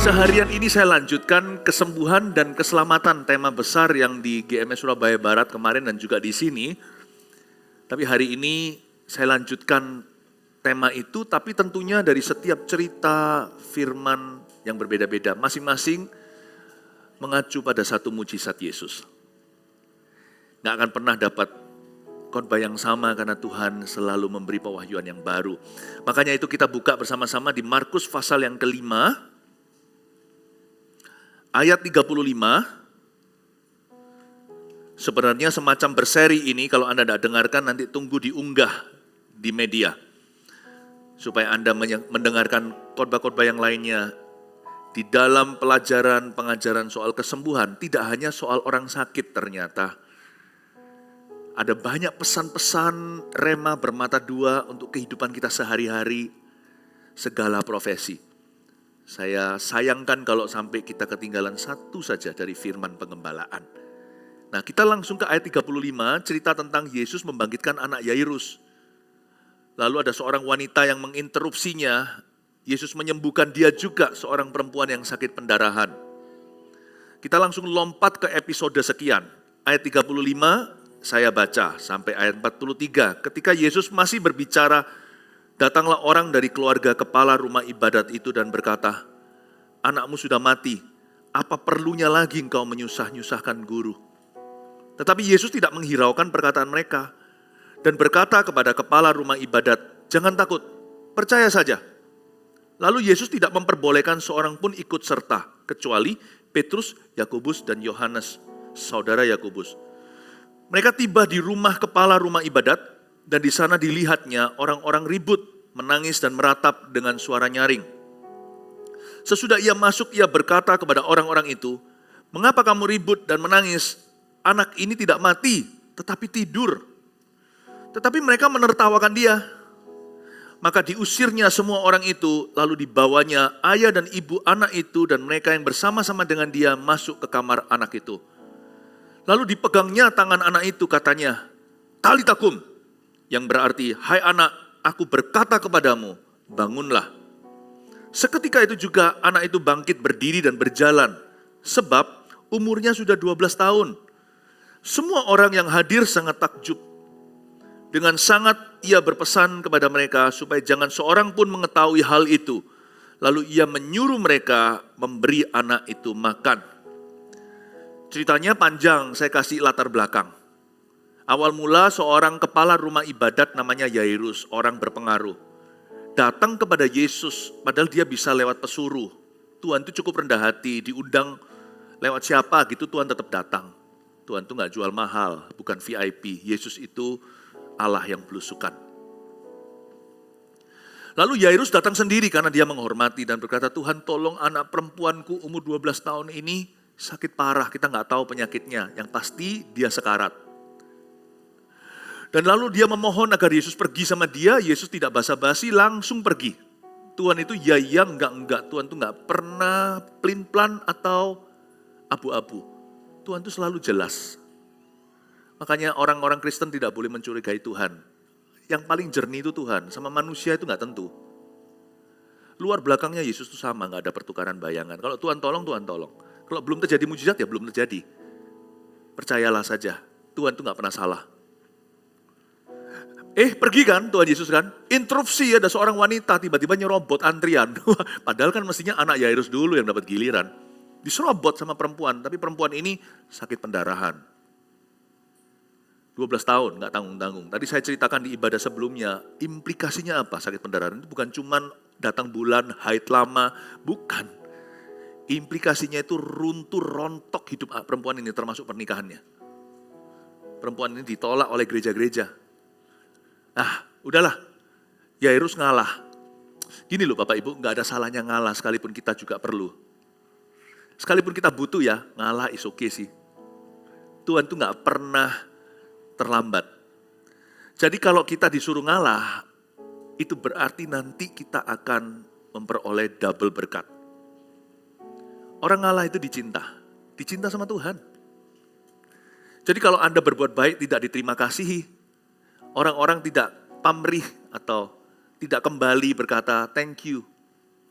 Seharian ini saya lanjutkan kesembuhan dan keselamatan, tema besar yang di GMS Surabaya Barat kemarin dan juga di sini. Tapi hari ini saya lanjutkan tema itu, tapi tentunya dari setiap cerita firman yang berbeda-beda, masing-masing mengacu pada satu mujizat Yesus. Nggak akan pernah dapat khotbah yang sama karena Tuhan selalu memberi pewahyuan yang baru. Makanya itu kita buka bersama-sama di Markus pasal yang kelima, ayat 35, sebenarnya semacam berseri ini, kalau Anda tidak dengarkan nanti tunggu diunggah di media. Supaya Anda mendengarkan khotbah-khotbah yang lainnya. Di dalam pelajaran, pengajaran soal kesembuhan, tidak hanya soal orang sakit ternyata. Ada banyak pesan-pesan rema bermata dua untuk kehidupan kita sehari-hari, segala profesi. Saya sayangkan kalau sampai kita ketinggalan satu saja dari firman pengembalaan. Nah, kita langsung ke ayat 35, cerita tentang Yesus membangkitkan anak Yairus. Lalu ada seorang wanita yang menginterupsinya, Yesus menyembuhkan dia juga, seorang perempuan yang sakit pendarahan. Kita langsung lompat ke episode sekian. Ayat 35 saya baca sampai ayat 43. Ketika Yesus masih berbicara, datanglah orang dari keluarga kepala rumah ibadat itu dan berkata, "Anakmu sudah mati, apa perlunya lagi engkau menyusah-nyusahkan guru?" Tetapi Yesus tidak menghiraukan perkataan mereka dan berkata kepada kepala rumah ibadat, "Jangan takut, percaya saja." Lalu Yesus tidak memperbolehkan seorang pun ikut serta, kecuali Petrus, Yakobus, dan Yohanes, saudara Yakobus. Mereka tiba di rumah kepala rumah ibadat, dan di sana dilihatnya orang-orang ribut, menangis dan meratap dengan suara nyaring. Sesudah ia masuk, ia berkata kepada orang-orang itu, "Mengapa kamu ribut dan menangis? Anak ini tidak mati, tetapi tidur." Tetapi mereka menertawakan dia. Maka diusirnya semua orang itu, lalu dibawanya ayah dan ibu anak itu dan mereka yang bersama-sama dengan dia masuk ke kamar anak itu. Lalu dipegangnya tangan anak itu, katanya, "Talita kum," yang berarti, "Hai anak, aku berkata kepadamu, bangunlah." Seketika itu juga anak itu bangkit berdiri dan berjalan, sebab umurnya sudah 12 tahun. Semua orang yang hadir sangat takjub. Dengan sangat ia berpesan kepada mereka supaya jangan seorang pun mengetahui hal itu. Lalu ia menyuruh mereka memberi anak itu makan. Ceritanya panjang, saya kasih latar belakang. Awal mula seorang kepala rumah ibadat namanya Yairus, orang berpengaruh, datang kepada Yesus, padahal dia bisa lewat pesuruh. Tuhan itu cukup rendah hati, diundang lewat siapa gitu Tuhan tetap datang. Tuhan itu gak jual mahal, bukan VIP. Yesus itu Allah yang belusukan. Lalu Yairus datang sendiri karena dia menghormati dan berkata, "Tuhan tolong anak perempuanku umur 12 tahun ini sakit parah, kita gak tahu penyakitnya. Yang pasti dia sekarat." Dan lalu dia memohon agar Yesus pergi sama dia. Yesus tidak basa-basi, langsung pergi. Tuhan itu ya enggak. Tuhan itu enggak pernah pelin-pelan atau abu-abu. Tuhan itu selalu jelas. Makanya orang-orang Kristen tidak boleh mencurigai Tuhan. Yang paling jernih itu Tuhan, sama manusia itu enggak tentu. Luar belakangnya Yesus itu sama, enggak ada pertukaran bayangan. Kalau Tuhan tolong, Tuhan tolong. Kalau belum terjadi mujizat ya belum terjadi. Percayalah saja, Tuhan itu enggak pernah salah. Pergi kan Tuhan Yesus kan, interupsi ada seorang wanita tiba-tiba nyerobot antrian. Padahal kan mestinya anak Yairus dulu yang dapat giliran. Diserobot sama perempuan, tapi perempuan ini sakit pendarahan. 12 tahun gak tanggung-tanggung. Tadi saya ceritakan di ibadah sebelumnya, implikasinya apa sakit pendarahan? Itu bukan cuman datang bulan, haid lama, bukan. Implikasinya itu runtuh, rontok hidup perempuan ini termasuk pernikahannya. Perempuan ini ditolak oleh gereja-gereja. Nah, udahlah, Yairus ngalah. Gini loh Bapak Ibu, gak ada salahnya ngalah sekalipun kita juga perlu. Sekalipun kita butuh ya, ngalah is okay sih. Tuhan tuh gak pernah terlambat. Jadi kalau kita disuruh ngalah, itu berarti nanti kita akan memperoleh double berkat. Orang ngalah itu dicinta sama Tuhan. Jadi kalau Anda berbuat baik tidak diterima kasihi, orang-orang tidak pamrih atau tidak kembali berkata thank you,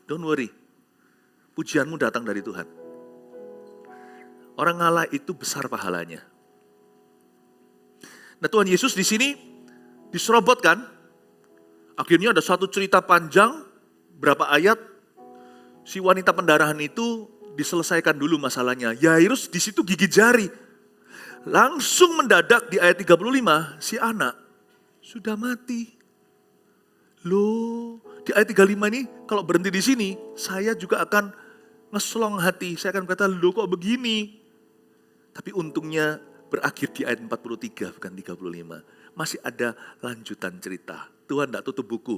don't worry. pujianmu datang dari Tuhan. Orang ngalah itu besar pahalanya. Nah, Tuhan Yesus di sini diserobotkan. Akhirnya ada satu cerita panjang, berapa ayat, si wanita pendarahan itu diselesaikan dulu masalahnya. Yairus di situ gigit jari. Langsung mendadak di ayat 35, si anak sudah mati. Loh, di ayat 35 ini kalau berhenti di sini, saya juga akan ngeslong hati. Saya akan berkata, loh kok begini? Tapi untungnya berakhir di ayat 43, bukan 35. Masih ada lanjutan cerita. Tuhan tidak tutup buku.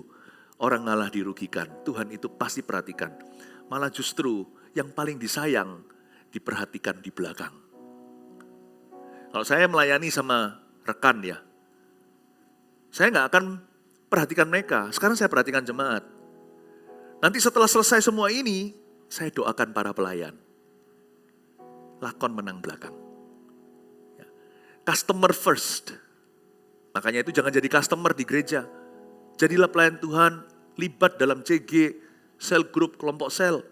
Orang ngalah dirugikan. Tuhan itu pasti perhatikan. Malah justru yang paling disayang diperhatikan di belakang. Kalau saya melayani sama rekan ya, saya nggak akan perhatikan mereka. Sekarang saya perhatikan jemaat. Nanti setelah selesai semua ini, saya doakan para pelayan. Lakon menang belakang. Customer first. Makanya itu jangan jadi customer di gereja. Jadilah pelayan Tuhan, libat dalam CG, sel group, kelompok sel.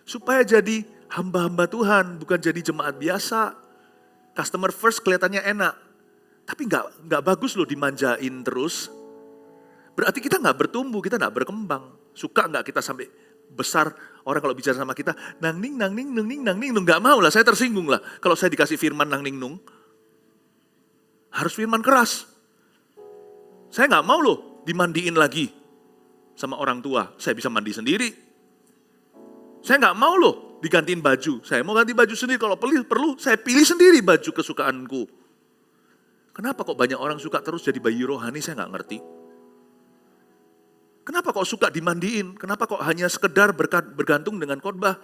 Supaya jadi hamba-hamba Tuhan, bukan jadi jemaat biasa. Customer first kelihatannya enak. Tapi nggak bagus loh dimanjain terus. Berarti kita nggak bertumbuh, kita nggak berkembang. Suka nggak kita sampai besar, orang kalau bicara sama kita, nang ning, nggak mau lah, saya tersinggung lah. Kalau saya dikasih firman nang ning nung, harus firman keras. Saya nggak mau loh dimandiin lagi sama orang tua, saya bisa mandi sendiri. Saya nggak mau loh digantiin baju, saya mau ganti baju sendiri, kalau perlu saya pilih sendiri baju kesukaanku. Kenapa kok banyak orang suka terus jadi bayi rohani, saya nggak ngerti. Kenapa kok suka dimandiin? Kenapa kok hanya sekedar bergantung dengan khotbah?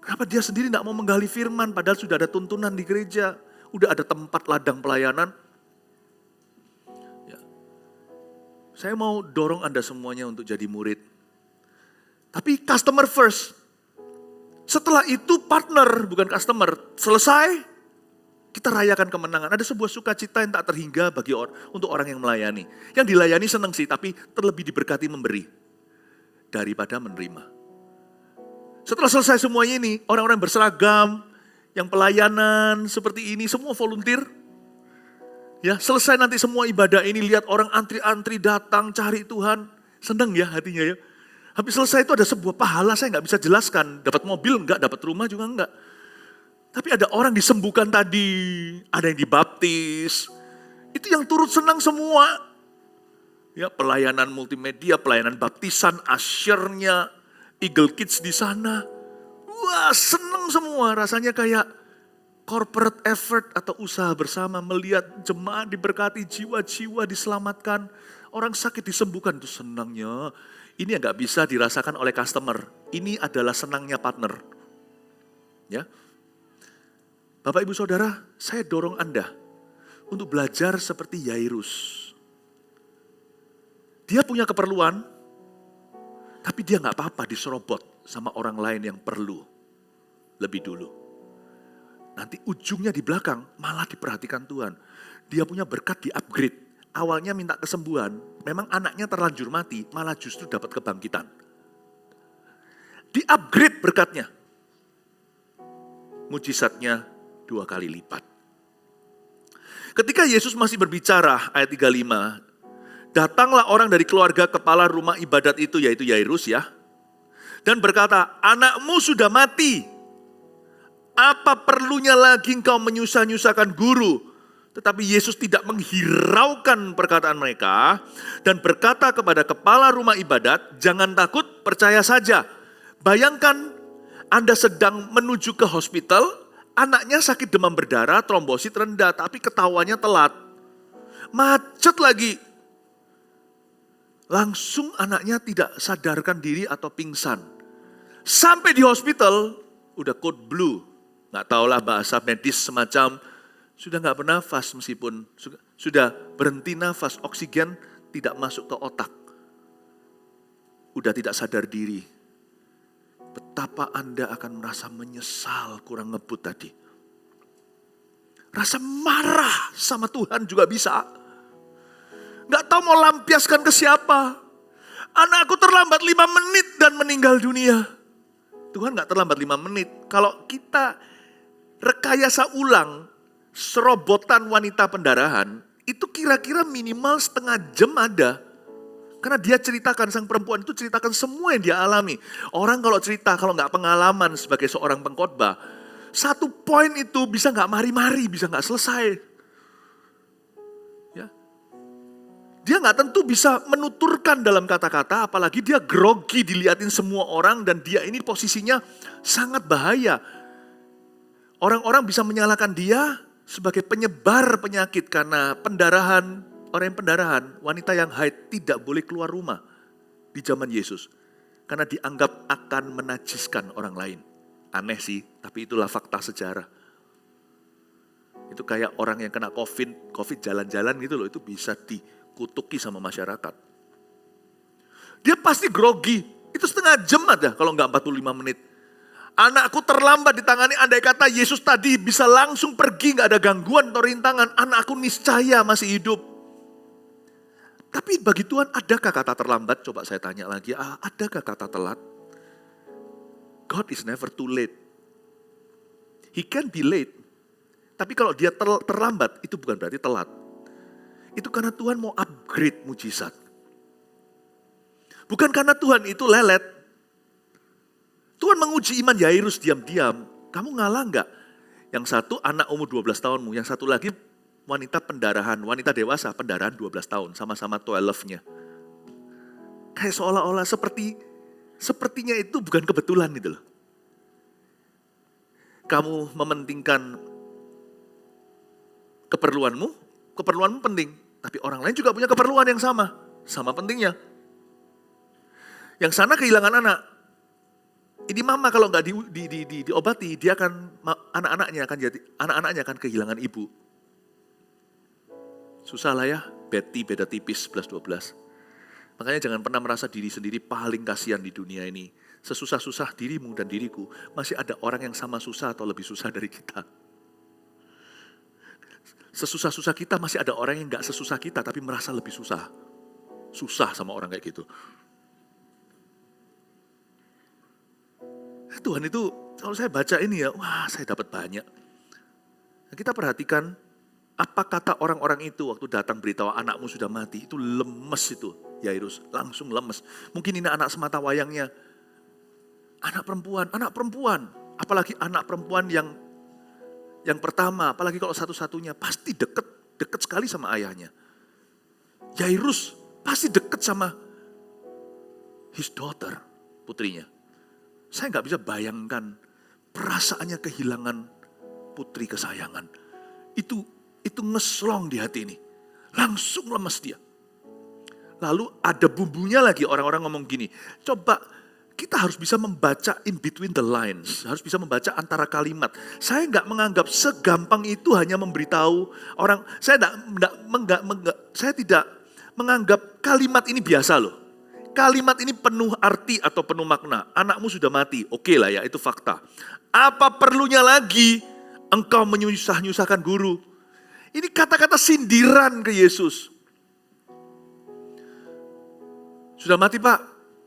Kenapa dia sendiri tidak mau menggali firman, padahal sudah ada tuntunan di gereja, udah ada tempat ladang pelayanan. Ya. Saya mau dorong Anda semuanya untuk jadi murid. Tapi customer first. Setelah itu partner, bukan customer. Selesai, kita rayakan kemenangan. Ada sebuah sukacita yang tak terhingga bagi untuk orang yang melayani. Yang dilayani senang sih, tapi terlebih diberkati memberi daripada menerima. Setelah selesai semuanya ini, orang-orang berseragam, yang pelayanan seperti ini, semua volunteer. Ya, selesai nanti semua ibadah ini, lihat orang antri-antri datang cari Tuhan. Senang ya hatinya ya. Habis selesai itu ada sebuah pahala, saya nggak bisa jelaskan. Dapat mobil enggak, dapat rumah juga enggak. Tapi ada orang disembuhkan tadi, ada yang dibaptis. Itu yang turut senang semua. Ya, pelayanan multimedia, pelayanan baptisan, asyernya, Eagle Kids di sana. Wah, senang semua. Rasanya kayak corporate effort atau usaha bersama melihat jemaat diberkati, jiwa-jiwa diselamatkan. Orang sakit disembuhkan, itu senangnya. Ini yang gak bisa dirasakan oleh customer. Ini adalah senangnya partner. Ya, Bapak Ibu Saudara, saya dorong Anda untuk belajar seperti Yairus. Dia punya keperluan, tapi dia gak apa-apa diserobot sama orang lain yang perlu lebih dulu. Nanti ujungnya di belakang malah diperhatikan Tuhan. Dia punya berkat di upgrade. Awalnya minta kesembuhan, memang anaknya terlanjur mati, malah justru dapat kebangkitan. Di upgrade berkatnya. Mujizatnya 2 kali lipat. Ketika Yesus masih berbicara, ayat 35, datanglah orang dari keluarga kepala rumah ibadat itu, yaitu Yairus ya, dan berkata, anakmu sudah mati. Apa perlunya lagi engkau menyusah-nyusahkan guru? Tetapi Yesus tidak menghiraukan perkataan mereka dan berkata kepada kepala rumah ibadat, jangan takut, percaya saja. Bayangkan Anda sedang menuju ke hospital, anaknya sakit demam berdarah, trombosit rendah, tapi ketawanya telat. Macet lagi. Langsung anaknya tidak sadarkan diri atau pingsan. Sampai di hospital, udah code blue. Nggak tahulah bahasa medis semacam, sudah nggak bernafas meskipun sudah berhenti nafas, oksigen tidak masuk ke otak. Udah tidak sadar diri. Betapa Anda akan merasa menyesal kurang ngebut tadi. Rasa marah sama Tuhan juga bisa. Nggak tahu mau lampiaskan ke siapa. Anakku terlambat 5 menit dan meninggal dunia. Tuhan gak terlambat 5 menit. Kalau kita rekayasa ulang serobotan wanita pendarahan, itu kira-kira minimal setengah jam ada. Karena dia ceritakan, sang perempuan itu ceritakan semua yang dia alami. Orang kalau cerita, kalau gak pengalaman sebagai seorang pengkhotbah, satu poin itu bisa gak mari-mari, bisa gak selesai. Ya. Dia gak tentu bisa menuturkan dalam kata-kata, apalagi dia grogi diliatin semua orang dan dia ini posisinya sangat bahaya. Orang-orang bisa menyalahkan dia sebagai penyebar penyakit karena pendarahan, orang yang pendarahan, wanita yang haid tidak boleh keluar rumah di zaman Yesus. Karena dianggap akan menajiskan orang lain. Aneh sih, tapi itulah fakta sejarah. Itu kayak orang yang kena COVID jalan-jalan gitu loh, itu bisa dikutuki sama masyarakat. Dia pasti grogi, itu setengah jam ada kalau nggak 45 menit. Anakku terlambat ditangani, andai kata Yesus tadi bisa langsung pergi, gak ada gangguan atau rintangan, anakku niscaya masih hidup. Tapi bagi Tuhan adakah kata terlambat? Coba saya tanya lagi, adakah kata telat? God is never too late. He can be late. Tapi kalau dia terlambat, itu bukan berarti telat. Itu karena Tuhan mau upgrade mujizat. Bukan karena Tuhan itu lelet. Tuhan menguji iman Yairus diam-diam. Kamu ngalah enggak? Yang satu anak umur 12 tahunmu, yang satu lagi wanita pendarahan, wanita dewasa pendarahan 12 tahun, sama-sama 12-nya. Kayak seolah-olah sepertinya itu bukan kebetulan gitu loh. Kamu mementingkan keperluanmu penting, tapi orang lain juga punya keperluan yang sama pentingnya. Yang sana kehilangan anak. Ini mama kalau nggak diobati, dia akan anak-anaknya akan kehilangan ibu. Susah lah ya, beda tipis 11-12. Makanya jangan pernah merasa diri sendiri paling kasihan di dunia ini. Sesusah-susah dirimu dan diriku, masih ada orang yang sama susah atau lebih susah dari kita. Sesusah-susah kita masih ada orang yang nggak sesusah kita tapi merasa lebih susah. Susah sama orang kayak gitu. Tuhan itu, kalau saya baca ini ya, wah saya dapat banyak. Nah, kita perhatikan, apa kata orang-orang itu waktu datang beritahu anakmu sudah mati, itu lemes itu, Yairus, langsung lemes. Mungkin ini anak semata wayangnya, anak perempuan, apalagi anak perempuan yang pertama, apalagi kalau satu-satunya, pasti deket sekali sama ayahnya. Yairus pasti deket sama his daughter, putrinya. Saya nggak bisa bayangkan perasaannya kehilangan putri kesayangan. Itu ngeslong di hati ini. Langsung lemes dia. Lalu ada bumbunya lagi, orang-orang ngomong gini, coba kita harus bisa membaca in between the lines. Harus bisa membaca antara kalimat. Saya nggak menganggap segampang itu hanya memberitahu orang. Saya tidak menganggap kalimat ini biasa loh. Kalimat ini penuh arti atau penuh makna. Anakmu sudah mati, oke lah ya, itu fakta. Apa perlunya lagi engkau menyusah-nyusahkan guru? Ini kata-kata sindiran ke Yesus. Sudah mati Pak,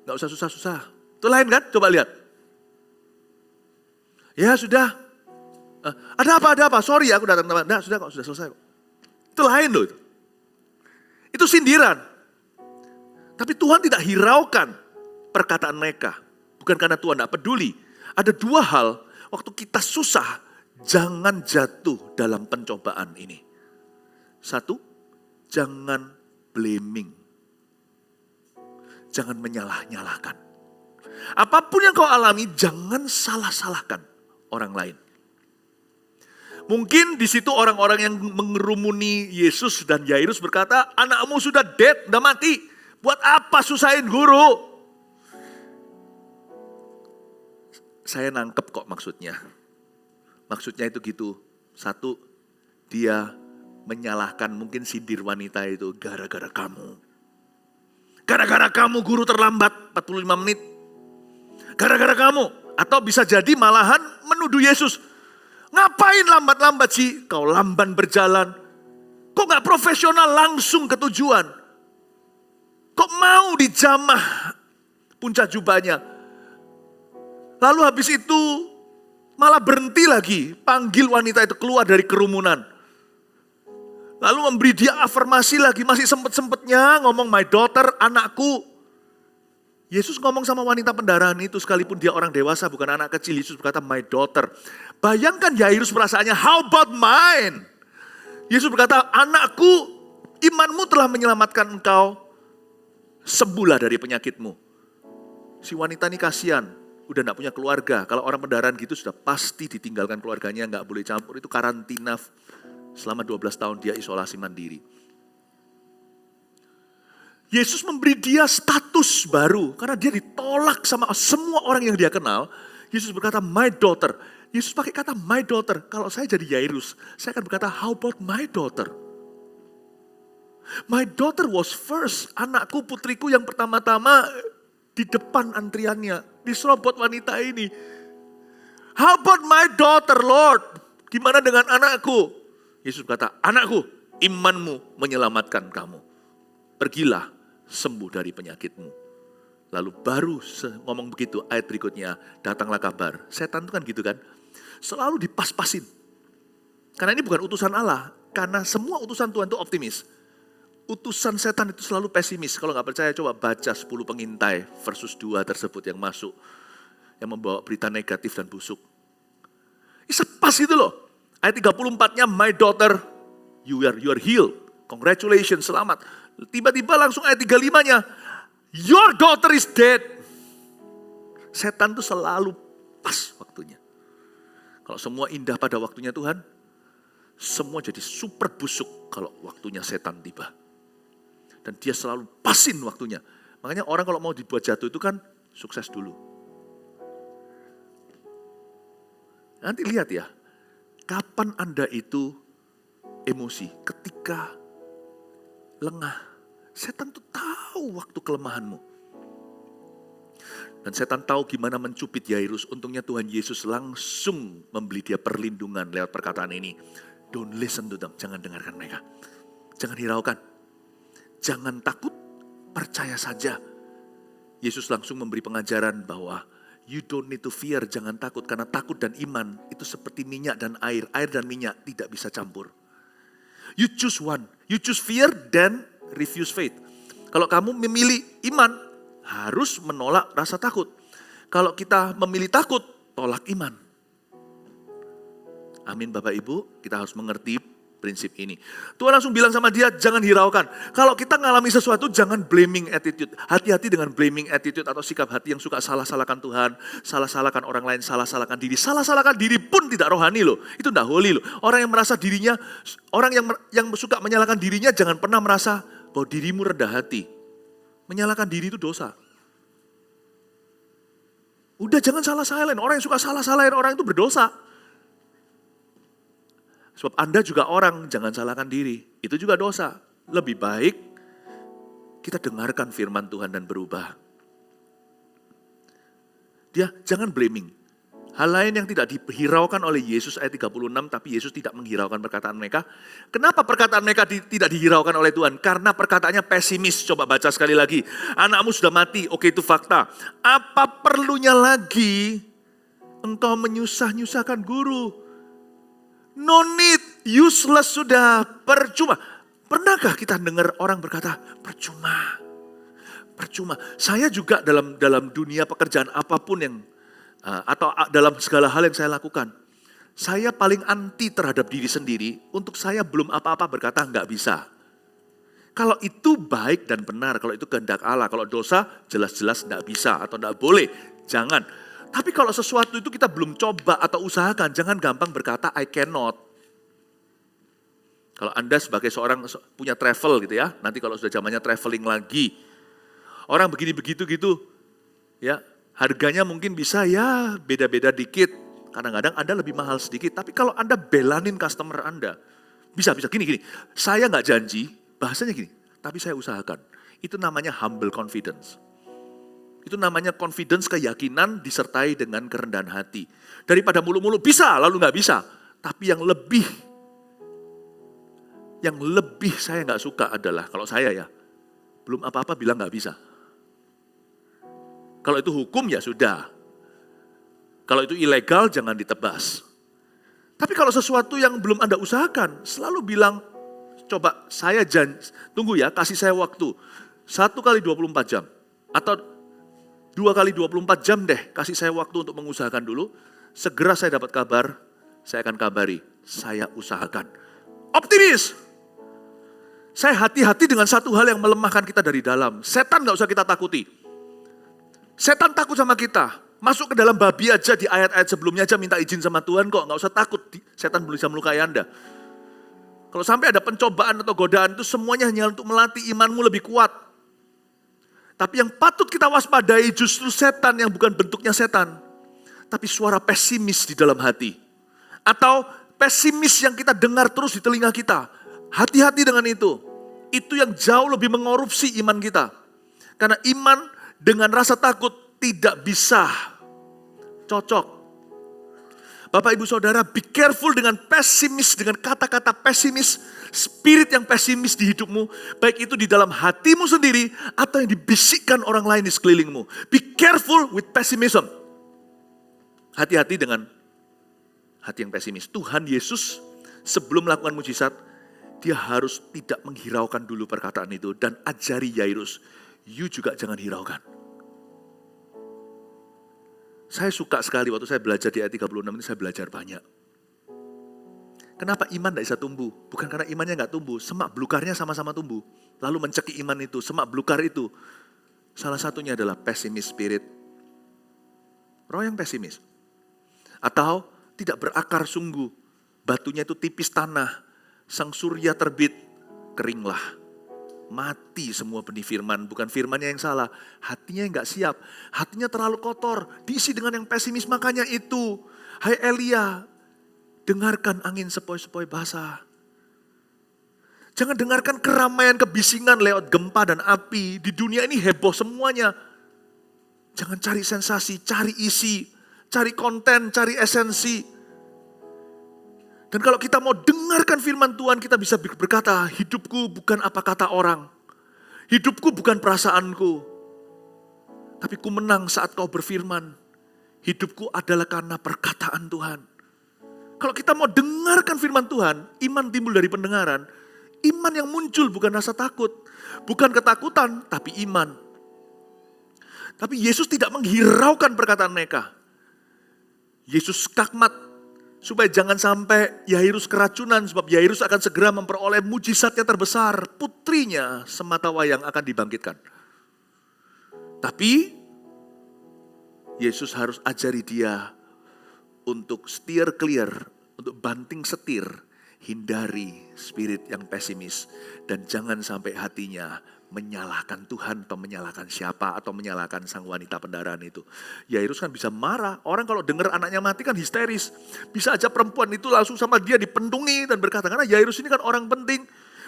gak usah susah-susah. Itu lain kan? Coba lihat. Ya sudah. Ada apa? Sorry aku datang. Nah, sudah kok, sudah selesai. Itu lain loh. Itu sindiran. Tapi Tuhan tidak hiraukan perkataan mereka. Bukan karena Tuhan tidak peduli. Ada dua hal, waktu kita susah, jangan jatuh dalam pencobaan ini. Satu, jangan blaming. Jangan menyalah-nyalahkan. Apapun yang kau alami, jangan salah-salahkan orang lain. Mungkin di situ orang-orang yang mengerumuni Yesus dan Yairus berkata, anakmu sudah dead, sudah mati. Buat apa susahin guru? Saya nangkep kok maksudnya. Maksudnya itu gitu. Satu, dia menyalahkan mungkin sindir wanita itu. Gara-gara kamu. Gara-gara kamu guru terlambat 45 menit. Gara-gara kamu. Atau bisa jadi malahan menuduh Yesus. Ngapain lambat-lambat sih? Kau lamban berjalan. Kok gak profesional langsung ke tujuan? Kok mau dijamah puncak jubahnya? Lalu habis itu malah berhenti lagi, panggil wanita itu keluar dari kerumunan. Lalu memberi dia afirmasi lagi, masih sempet-sempetnya ngomong, my daughter, anakku. Yesus ngomong sama wanita pendarahan itu, sekalipun dia orang dewasa, bukan anak kecil. Yesus berkata, my daughter. Bayangkan Yairus perasaannya, how about mine? Yesus berkata, anakku, imanmu telah menyelamatkan engkau, sembuhlah dari penyakitmu. Si wanita ini kasihan, udah gak punya keluarga. Kalau orang pendarahan gitu sudah pasti ditinggalkan keluarganya, gak boleh campur. Itu karantina selama 12 tahun dia isolasi mandiri. Yesus memberi dia status baru, karena dia ditolak sama semua orang yang dia kenal. Yesus berkata, my daughter. Yesus pakai kata my daughter. Kalau saya jadi Yairus, saya akan berkata, how about my daughter? My daughter was first. Anakku, putriku yang pertama-tama di depan antriannya. Diserobot wanita ini. How about my daughter, Lord? Gimana dengan anakku? Yesus berkata, anakku, imanmu menyelamatkan kamu. Pergilah, sembuh dari penyakitmu. Lalu baru ngomong begitu, ayat berikutnya, datanglah kabar. Setan itu kan gitu kan, selalu dipas-pasin. Karena ini bukan utusan Allah, karena semua utusan Tuhan itu optimis. Utusan setan itu selalu pesimis. Kalau nggak percaya coba baca 10 pengintai versus 2 tersebut yang masuk. Yang membawa berita negatif dan busuk. Ini sepas itu loh. Ayat 34-nya, my daughter, you are healed. Congratulations, selamat. Tiba-tiba langsung ayat 35-nya, your daughter is dead. Setan itu selalu pas waktunya. Kalau semua indah pada waktunya Tuhan, semua jadi super busuk kalau waktunya setan tiba. Dan dia selalu pasin waktunya. Makanya orang kalau mau dibuat jatuh itu kan sukses dulu. Nanti lihat ya, kapan Anda itu emosi? Ketika lengah. Setan tuh tahu waktu kelemahanmu. Dan setan tahu gimana mencubit Yairus. Untungnya Tuhan Yesus langsung memberi dia perlindungan lewat perkataan ini. Don't listen to them, jangan dengarkan mereka. Jangan hiraukan. Jangan takut, percaya saja. Yesus langsung memberi pengajaran bahwa you don't need to fear, jangan takut. Karena takut dan iman itu seperti minyak dan air. Air dan minyak tidak bisa campur. You choose one. You choose fear then refuse faith. Kalau kamu memilih iman, harus menolak rasa takut. Kalau kita memilih takut, tolak iman. Amin Bapak Ibu, kita harus mengerti prinsip ini. Tuhan langsung bilang sama dia, jangan hiraukan. Kalau kita ngalami sesuatu, jangan blaming attitude. Hati-hati dengan blaming attitude atau sikap hati yang suka salah-salahkan Tuhan, salah-salahkan orang lain, salah-salahkan diri. Salah-salahkan diri pun tidak rohani loh. Itu tidak holy loh. Orang yang merasa dirinya, orang yang suka menyalahkan dirinya, jangan pernah merasa bahwa dirimu rendah hati. Menyalahkan diri itu dosa. Udah jangan salah-salahin. Orang yang suka salah-salahin orang itu berdosa. Sebab Anda juga orang, jangan salahkan diri. Itu juga dosa. Lebih baik kita dengarkan firman Tuhan dan berubah. Dia jangan blaming. Hal lain yang tidak dihiraukan oleh Yesus ayat 36, tapi Yesus tidak menghiraukan perkataan mereka. Kenapa perkataan mereka tidak dihiraukan oleh Tuhan? Karena perkataannya pesimis. Coba baca sekali lagi. Anakmu sudah mati, oke itu fakta. Apa perlunya lagi engkau menyusah-nyusahkan guru? No need, useless sudah, percuma. Pernahkah kita dengar orang berkata, percuma. Percuma. Saya juga dalam dunia pekerjaan apapun yang atau dalam segala hal yang saya lakukan, saya paling anti terhadap diri sendiri. Untuk saya belum apa-apa berkata enggak bisa. Kalau itu baik dan benar, kalau itu kehendak Allah, kalau dosa jelas-jelas enggak bisa atau enggak boleh, jangan. Tapi kalau sesuatu itu kita belum coba atau usahakan, jangan gampang berkata I cannot. Kalau Anda sebagai seorang punya travel gitu ya, nanti kalau sudah zamannya traveling lagi, orang begini begitu gitu, ya harganya mungkin bisa ya beda-beda dikit. Kadang-kadang Anda lebih mahal sedikit, tapi kalau Anda belanin customer Anda, bisa gini. Saya nggak janji, bahasanya gini, tapi saya usahakan. Itu namanya humble confidence. Itu namanya confidence, keyakinan disertai dengan kerendahan hati. Daripada mulu-mulu bisa lalu nggak bisa. Tapi yang lebih saya nggak suka adalah kalau saya ya belum apa-apa bilang nggak bisa. Kalau itu hukum ya sudah. Kalau itu ilegal jangan ditebas. Tapi kalau sesuatu yang belum Anda usahakan, selalu bilang, coba saya tunggu ya, kasih saya waktu. 1 kali 24 jam. Atau 2 kali 24 jam deh, kasih saya waktu untuk mengusahakan dulu. Segera saya dapat kabar, saya akan kabari. Saya usahakan. Optimis. Saya hati-hati dengan satu hal yang melemahkan kita dari dalam. Setan gak usah kita takuti. Setan takut sama kita. Masuk ke dalam babi aja di ayat-ayat sebelumnya aja minta izin sama Tuhan kok. Gak usah takut, setan bisa melukai Anda. Kalau sampai ada pencobaan atau godaan itu semuanya hanya untuk melatih imanmu lebih kuat. Tapi yang patut kita waspadai justru setan yang bukan bentuknya setan. Tapi suara pesimis di dalam hati. Atau pesimis yang kita dengar terus di telinga kita. Hati-hati dengan itu. Itu yang jauh lebih mengorupsi iman kita. Karena iman dengan rasa takut tidak bisa cocok. Bapak ibu saudara, be careful dengan pesimis, dengan kata-kata pesimis, spirit yang pesimis di hidupmu, baik itu di dalam hatimu sendiri atau yang dibisikkan orang lain di sekelilingmu. Be careful with pessimism. Hati-hati dengan hati yang pesimis. Tuhan Yesus sebelum melakukan mujizat, dia harus tidak menghiraukan dulu perkataan itu dan ajari Yairus, you juga jangan hiraukan. Saya suka sekali waktu saya belajar di ayat 36 ini, saya belajar banyak. Kenapa iman tidak bisa tumbuh? Bukan karena imannya nggak tumbuh, semak belukarnya sama-sama tumbuh. Lalu mencekik iman itu, semak belukar itu. Salah satunya adalah pesimis spirit. Roh yang pesimis. Atau tidak berakar sungguh. Batunya itu tipis tanah. Sang surya terbit, keringlah. Mati semua benih firman, bukan firmannya yang salah. Hatinya yang gak siap, hatinya terlalu kotor, diisi dengan yang pesimis. Makanya itu, hai Elia, dengarkan angin sepoi-sepoi basah. Jangan dengarkan keramaian kebisingan lewat gempa dan api. Di dunia ini heboh semuanya. Jangan cari sensasi, cari isi, cari konten, cari esensi. Dan kalau kita mau dengarkan firman Tuhan, kita bisa berkata, hidupku bukan apa kata orang. Hidupku bukan perasaanku. Tapi ku menang saat kau berfirman. Hidupku adalah karena perkataan Tuhan. Kalau kita mau dengarkan firman Tuhan, iman timbul dari pendengaran. Iman yang muncul bukan rasa takut. Bukan ketakutan, tapi iman. Tapi Yesus tidak menghiraukan perkataan mereka. Yesus skakmat. Supaya jangan sampai Yairus keracunan, sebab Yairus akan segera memperoleh mujizatnya terbesar. Putrinya sematawayang akan dibangkitkan. Tapi Yesus harus ajari dia untuk steer clear, untuk banting setir. Hindari spirit yang pesimis. Dan jangan sampai hatinya menyalahkan Tuhan atau menyalahkan siapa atau menyalahkan sang wanita pendaraan itu. Yairus kan bisa marah. Orang kalau dengar anaknya mati kan histeris. Bisa aja perempuan itu langsung sama dia dipendungi dan berkata, karena Yairus ini kan orang penting.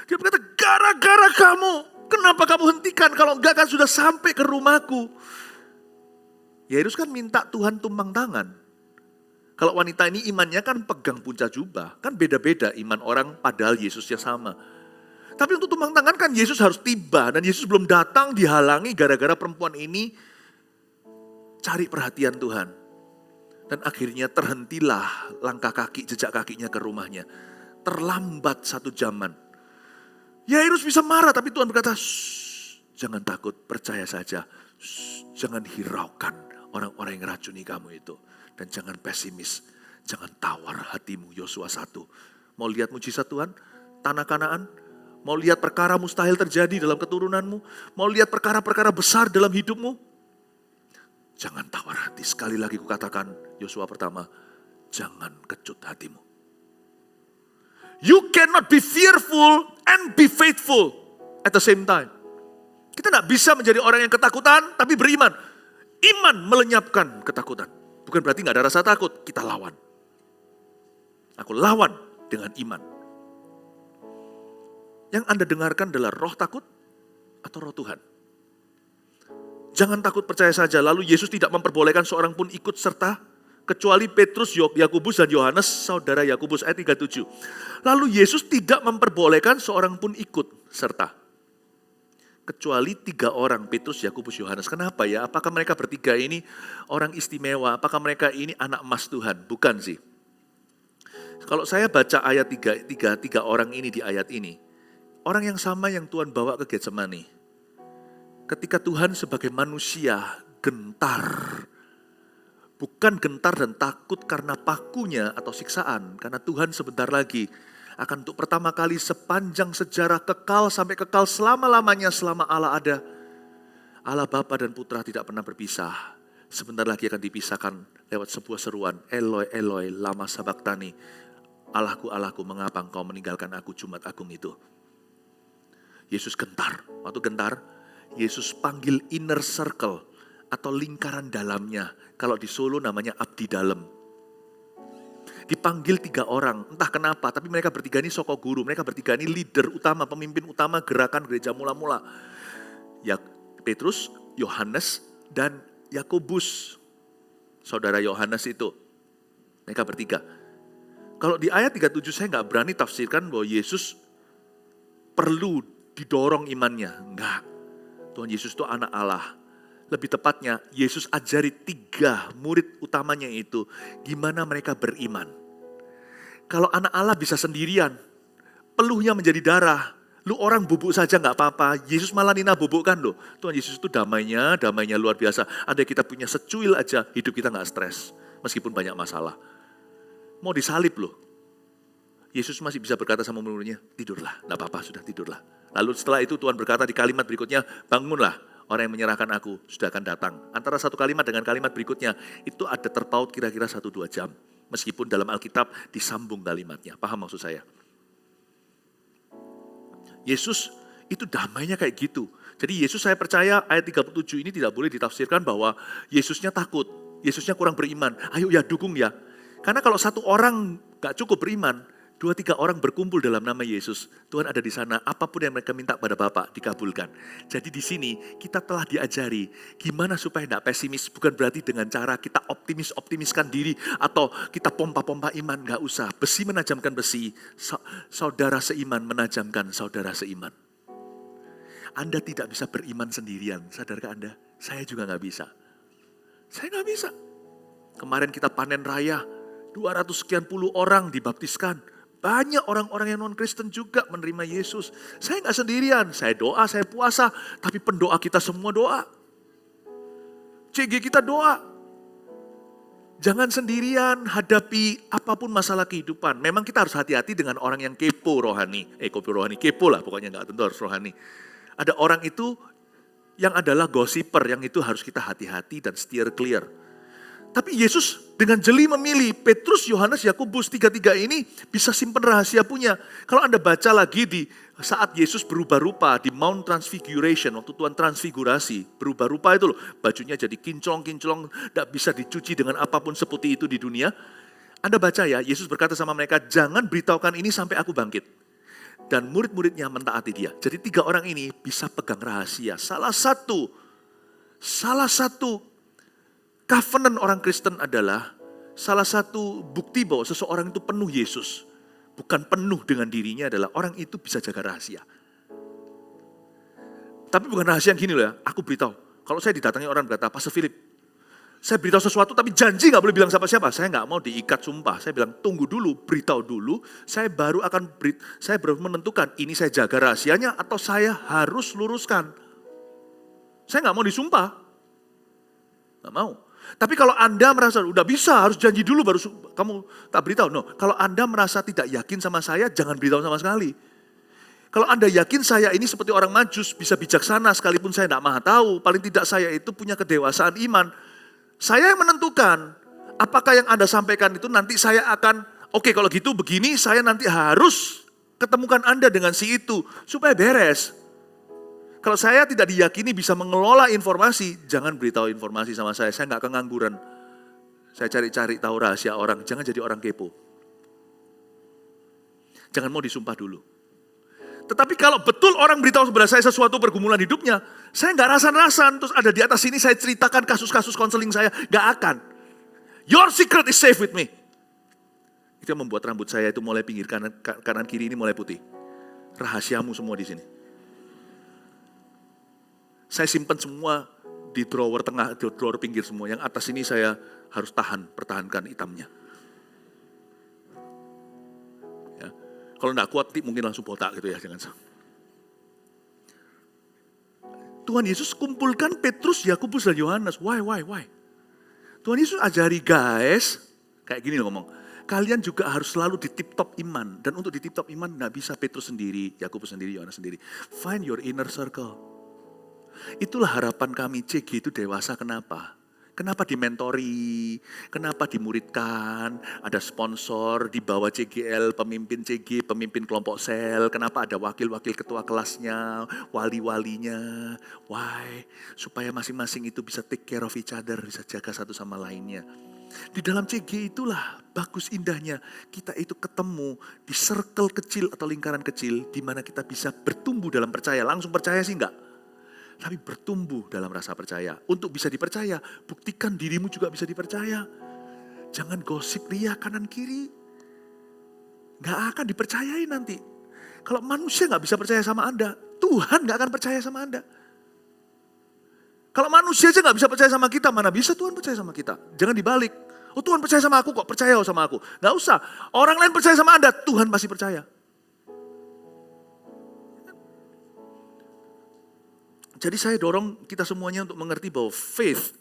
Dia berkata, gara-gara kamu, kenapa kamu hentikan? Kalau enggak kan sudah sampai ke rumahku. Yairus kan minta Tuhan tumpang tangan. Kalau wanita ini imannya kan pegang puncak jubah. Kan beda-beda iman orang padahal Yesusnya sama. Tapi untuk tumpang tangan kan Yesus harus tiba. Dan Yesus belum datang, dihalangi gara-gara perempuan ini cari perhatian Tuhan. Dan akhirnya terhentilah langkah kaki, jejak kakinya ke rumahnya. Terlambat 1 jaman. Yairus bisa marah tapi Tuhan berkata, jangan takut, percaya saja. Jangan hiraukan orang-orang yang racuni kamu itu. Dan jangan pesimis, jangan tawar hatimu. Yosua 1. Mau lihat mujizat Tuhan? Tanah Kanaan? Mau lihat perkara mustahil terjadi dalam keturunanmu? Mau lihat perkara-perkara besar dalam hidupmu? Jangan tawar hati. Sekali lagi kukatakan, Yosua pertama, jangan kecut hatimu. You cannot be fearful and be faithful at the same time. Kita tidak bisa menjadi orang yang ketakutan tapi beriman. Iman melenyapkan ketakutan. Bukan berarti gak ada rasa takut, kita lawan. Aku lawan dengan iman. Yang Anda dengarkan adalah roh takut atau roh Tuhan. Jangan takut, percaya saja. Lalu Yesus tidak memperbolehkan seorang pun ikut serta, kecuali Petrus, Yakobus dan Yohanes, saudara Yakobus, ayat 37. Lalu Yesus tidak memperbolehkan seorang pun ikut serta. kecuali 3 orang, Petrus, Yakobus, Yohanes. Kenapa ya? Apakah mereka bertiga ini orang istimewa? Apakah mereka ini anak emas Tuhan? Bukan sih. Kalau saya baca ayat 3 orang ini di ayat ini, orang yang sama yang Tuhan bawa ke Getsemani. Ketika Tuhan sebagai manusia gentar. Bukan gentar dan takut karena pakunya atau siksaan. Karena Tuhan sebentar lagi akan untuk pertama kali sepanjang sejarah kekal sampai kekal selama-lamanya selama Allah ada. Allah Bapa dan Putra tidak pernah berpisah. Sebentar lagi akan dipisahkan lewat sebuah seruan. Eloi, Eloi, lama sabachthani. Allahku, Allahku, mengapa engkau meninggalkan aku, Jumat Agung itu. Yesus gentar. Waktu gentar, Yesus panggil inner circle atau lingkaran dalamnya. Kalau di Solo namanya abdi dalam. Dipanggil 3 orang, entah kenapa, tapi mereka bertiga ini soko guru, mereka bertiga ini leader utama, pemimpin utama gerakan gereja mula-mula. Ya, Petrus, Yohanes, dan Yakobus. Saudara Yohanes itu, mereka bertiga. Kalau di ayat 37 saya nggak berani tafsirkan bahwa Yesus perlu didorong imannya. Enggak, Tuhan Yesus itu anak Allah. Lebih tepatnya, Yesus ajari 3 murid utamanya itu, gimana mereka beriman. Kalau anak Allah bisa sendirian, peluhnya menjadi darah, lu orang bubuk saja gak apa-apa, Yesus malah nina bubukkan loh. Tuhan Yesus itu damainya luar biasa. Andai kita punya secuil aja, hidup kita gak stres, meskipun banyak masalah. Mau disalib loh. Yesus masih bisa berkata sama murid-muridnya, tidurlah, gak apa-apa, sudah tidurlah. Lalu setelah itu Tuhan berkata di kalimat berikutnya, bangunlah. Orang yang menyerahkan aku sudah akan datang. Antara satu kalimat dengan kalimat berikutnya, itu ada terpaut kira-kira 1-2 jam. Meskipun dalam Alkitab disambung kalimatnya. Paham maksud saya? Yesus itu damainya kayak gitu. Jadi Yesus, saya percaya ayat 37 ini tidak boleh ditafsirkan bahwa Yesusnya takut. Yesusnya kurang beriman. Ayo ya dukung ya. Karena kalau 1 orang gak cukup beriman, 2-3 orang berkumpul dalam nama Yesus. Tuhan ada di sana, apapun yang mereka minta pada Bapa dikabulkan. Jadi di sini kita telah diajari gimana supaya tidak pesimis. Bukan berarti dengan cara kita optimiskan diri atau kita pompa-pompa iman, gak usah. Besi menajamkan besi, saudara seiman menajamkan saudara seiman. Anda tidak bisa beriman sendirian, sadarkah Anda? Saya juga gak bisa. Saya gak bisa. Kemarin kita panen raya, 200 sekian puluh orang dibaptiskan. Banyak orang-orang yang non-Kristen juga menerima Yesus. Saya gak sendirian, saya doa, saya puasa. Tapi pendoa kita semua doa. CG kita doa. Jangan sendirian hadapi apapun masalah kehidupan. Memang kita harus hati-hati dengan orang yang kepo rohani. Kepo lah pokoknya, gak tentu harus rohani. Ada orang itu yang adalah gossiper, yang itu harus kita hati-hati dan steer clear. Tapi Yesus dengan jeli memilih Petrus, Yohanes, Yakobus, 3 ini bisa simpen rahasia punya. Kalau Anda baca lagi di saat Yesus berubah rupa di Mount Transfiguration, waktu Tuhan transfigurasi, berubah rupa itu loh, bajunya jadi kinclong-kinclong, tidak bisa dicuci dengan apapun seputih itu di dunia. Anda baca ya, Yesus berkata sama mereka, jangan beritahukan ini sampai aku bangkit. Dan murid-muridnya mentaati dia. Jadi 3 orang ini bisa pegang rahasia. Salah satu covenant orang Kristen adalah salah satu bukti bahwa seseorang itu penuh Yesus. Bukan penuh dengan dirinya adalah orang itu bisa jaga rahasia. Tapi bukan rahasia yang gini loh ya, aku beritahu. Kalau saya didatangi orang berkata, Pastor Philip, saya beritahu sesuatu tapi janji gak boleh bilang siapa-siapa. Saya gak mau diikat sumpah. Saya bilang tunggu dulu, beritahu dulu. Saya baru menentukan ini saya jaga rahasianya atau saya harus luruskan. Saya gak mau disumpah. Gak mau. Tapi kalau Anda merasa udah bisa harus janji dulu baru kamu tak beritahu. No, kalau Anda merasa tidak yakin sama saya jangan beritahu sama sekali. Kalau Anda yakin saya ini seperti orang Majus bisa bijaksana sekalipun saya tidak maha tahu, paling tidak saya itu punya kedewasaan iman. Saya yang menentukan apakah yang Anda sampaikan itu nanti saya akan oke, kalau gitu begini saya nanti harus ketemukan Anda dengan si itu supaya beres. Kalau saya tidak diyakini bisa mengelola informasi, jangan beritahu informasi sama saya nggak kengangguran. Saya cari-cari tahu rahasia orang, jangan jadi orang kepo. Jangan mau disumpah dulu. Tetapi kalau betul orang beritahu kepada saya sesuatu pergumulan hidupnya, saya nggak rasan-rasan, terus ada di atas sini saya ceritakan kasus-kasus konseling saya, nggak akan. Your secret is safe with me. Itu yang membuat rambut saya itu mulai pinggir kanan kiri ini mulai putih. Rahasiamu semua di sini. Saya simpan semua di drawer tengah, di drawer pinggir semua. Yang atas ini saya harus pertahankan hitamnya. Ya. Kalau enggak kuat, mungkin langsung botak gitu ya, jangan sampai. Tuhan Yesus kumpulkan Petrus, Yakobus, dan Yohanes. Why? Tuhan Yesus ajari guys, kayak gini ngomong. Kalian juga harus selalu di tip-top iman. Dan untuk di tip-top iman gak bisa Petrus sendiri, Yakobus sendiri, Yohanes sendiri. Find your inner circle. Itulah harapan kami, CG itu dewasa kenapa? Kenapa dimentori, kenapa dimuridkan, ada sponsor, di bawah CGL, pemimpin CG, pemimpin kelompok sel, kenapa ada wakil-wakil ketua kelasnya, wali-walinya. Why? Supaya masing-masing itu bisa take care of each other, bisa jaga satu sama lainnya. Di dalam CG itulah bagus indahnya kita itu ketemu di circle kecil atau lingkaran kecil di mana kita bisa bertumbuh dalam percaya. Langsung percaya sih enggak, tapi bertumbuh dalam rasa percaya. Untuk bisa dipercaya, buktikan dirimu juga bisa dipercaya. Jangan gosip ria kanan kiri. Gak akan dipercayai nanti. Kalau manusia gak bisa percaya sama Anda, Tuhan gak akan percaya sama Anda. Kalau manusia aja gak bisa percaya sama kita, mana bisa Tuhan percaya sama kita? Jangan dibalik. Oh Tuhan percaya sama aku kok, percaya sama aku. Gak usah. Orang lain percaya sama Anda, Tuhan pasti percaya. Jadi saya dorong kita semuanya untuk mengerti bahwa faith,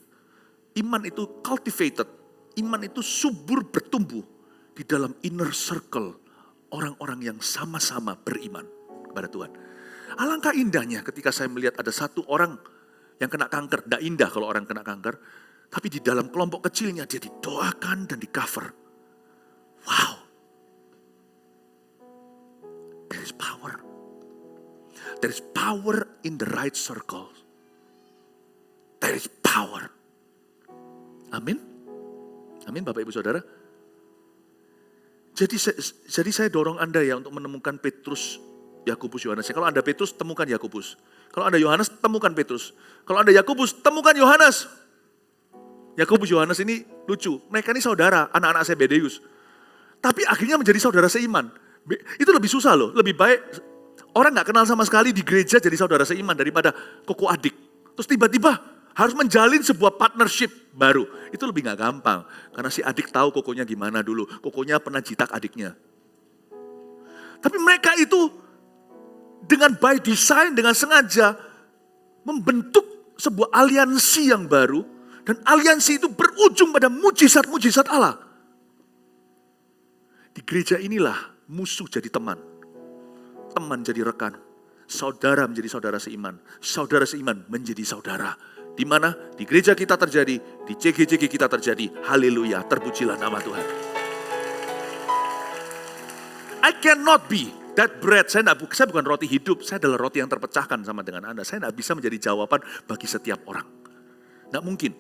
iman itu cultivated, iman itu subur bertumbuh di dalam inner circle orang-orang yang sama-sama beriman kepada Tuhan. Alangkah indahnya ketika saya melihat ada satu orang yang kena kanker. Tidak indah kalau orang kena kanker, tapi di dalam kelompok kecilnya dia didoakan dan di cover. Wow, there is power. There is power in the right circle. There is power. Amin. Amin Bapak Ibu Saudara. Jadi saya dorong Anda ya untuk menemukan Petrus, Yakobus, Yohanes. Kalau Anda Petrus, temukan Yakobus. Kalau Anda Yohanes, temukan Petrus. Kalau Anda Yakobus, temukan Yohanes. Yakobus, Yohanes ini lucu. Mereka ini saudara, anak-anak Zebedeus. Tapi akhirnya menjadi saudara seiman. Itu lebih susah loh. Lebih baik orang gak kenal sama sekali di gereja jadi saudara seiman daripada koko adik. Terus tiba-tiba harus menjalin sebuah partnership baru. Itu lebih gak gampang. Karena si adik tahu kokonya gimana dulu. Kokonya pernah jitak adiknya. Tapi mereka itu dengan by design, dengan sengaja membentuk sebuah aliansi yang baru. Dan aliansi itu berujung pada mujizat-mujizat Allah. Di gereja inilah musuh jadi teman. Teman jadi rekan, saudara menjadi saudara seiman, saudara seiman menjadi saudara. Di mana? Di gereja kita terjadi, di CG-CG kita terjadi. Haleluya, terpujilah nama Tuhan. I cannot be that bread. Saya bukan roti hidup, saya adalah roti yang terpecahkan sama dengan Anda. Saya tidak bisa menjadi jawaban bagi setiap orang. Tidak mungkin.